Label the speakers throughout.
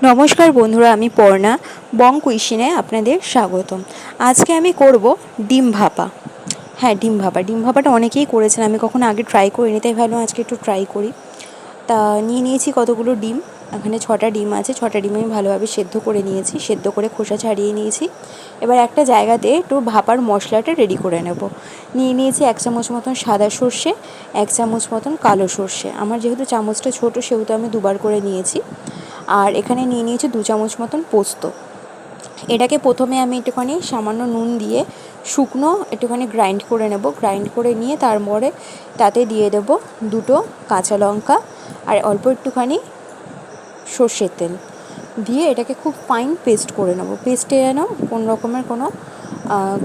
Speaker 1: নমস্কার বন্ধুরা, আমি পর্ণা বং কুইশিনে আপনাদের স্বাগতম। আজকে আমি করব ডিম ভাপা। হ্যাঁ, ডিম ভাপাটা অনেকেই করেছেন, আমি কখনো আগে ট্রাই করিনি, তাই ভাবলাম আজকে একটু ট্রাই করি। তা নিয়ে নিয়েছি কতগুলো ডিম। এখানে 6টা ডিম আছে। 6টা ডিম আমি ভালোভাবে সেদ্ধ করে নিয়েছি, সেদ্ধ করে খোসা ছাড়িয়ে নিয়েছি। এবার একটা জায়গাতে একটু ভাপার মশলাটা রেডি করে নেব। নিয়ে নিয়েছি 1 চামচ মতন সাদা সর্ষে, 1 চামচ মতন কালো সর্ষে। আমার যেহেতু চামচটা ছোট সেহেতু আমি দুবার করে নিয়েছি। আর এখানে নিয়ে নিয়েছি 2 চামচ মতন পোস্ত। এটাকে প্রথমে আমি একটুখানি সামান্য নুন দিয়ে শুকনো একটুখানি গ্রাইন্ড করে নেব। গ্রাইন্ড করে নিয়ে তারপরে তাতে দিয়ে দেব 2টো কাঁচা লঙ্কা আর অল্প একটুখানি সর্ষের তেল দিয়ে এটাকে খুব ফাইন পেস্ট করে নেব। পেস্টে যেন কোনো রকমের কোনো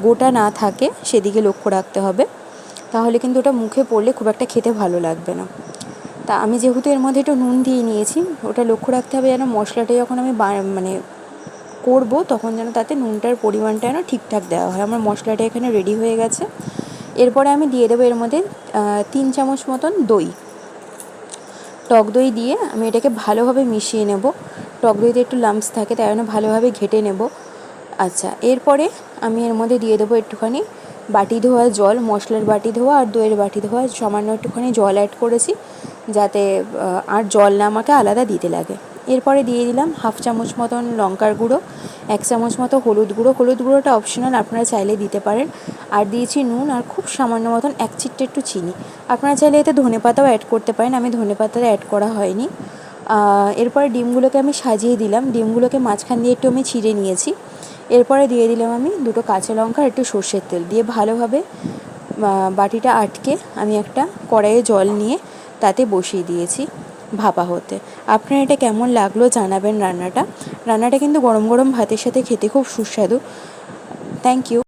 Speaker 1: গোটা না থাকে সেদিকে লক্ষ্য রাখতে হবে, তাহলে কিন্তু ওটা মুখে পড়লে খুব একটা খেতে ভালো লাগবে না। তা আমি যেহেতু এর মধ্যে একটু নুন দিয়ে নিয়েছি, ওটা লক্ষ্য রাখতে হবে যেন মশলাটা যখন আমি করব তখন যেন তাতে নুনটার পরিমাণটা যেন ঠিকঠাক দেওয়া হয়। আমার মশলাটা এখানে রেডি হয়ে গেছে। এরপরে আমি দিয়ে দেবো এর মধ্যে 3 চামচ মতন দই, টক দই দিয়ে আমি এটাকে ভালোভাবে মিশিয়ে নেব। টক দইতে একটু লাম্পস থাকে, তাই জন্য ভালোভাবে ঘেটে নেব। আচ্ছা, এরপরে আমি এর মধ্যে দিয়ে দেবো একটুখানি বাটি ধোয়া জল, মশলার বাটি ধোয়া আর দইয়ের বাটি ধোয়া সামান্য একটুখানি জল অ্যাড করেছি, যাতে আর জল না আমাকে আলাদা দিতে লাগে। এরপরে দিয়ে দিলাম 1/2 চামচ মতন লঙ্কার গুঁড়ো, 1 চামচ মতো হলুদ গুঁড়ো। হলুদ গুঁড়োটা অপশনাল, আপনারা চাইলে দিতে পারেন। আর দিয়েছি নুন আর খুব সামান্য মতন 1 চিটটে একটু চিনি। আপনারা চাইলে এতে ধনেপাতাও অ্যাড করতে পারেন, আমি ধনেপাতাটা অ্যাড করা হয়নি। এরপরে ডিমগুলোকে আমি সাজিয়ে দিলাম। ডিমগুলোকে মাঝখান দিয়ে একটু আমি ছিঁড়ে নিয়েছি। এরপরে দিয়ে দিলাম আমি 2টো কাঁচা লঙ্কা আর একটু সর্ষের তেল দিয়ে ভালোভাবে বাটিটা আটকে আমি একটা কড়াইয়ে জল নিয়ে তাতে বসিয়ে দিয়েছি ভাপা হতে। আপনার এটা কেমন লাগলো জানাবেন। রান্নাটা কিন্তু গরম গরম ভাতের সাথে খেতে খুব সুস্বাদু। Thank you.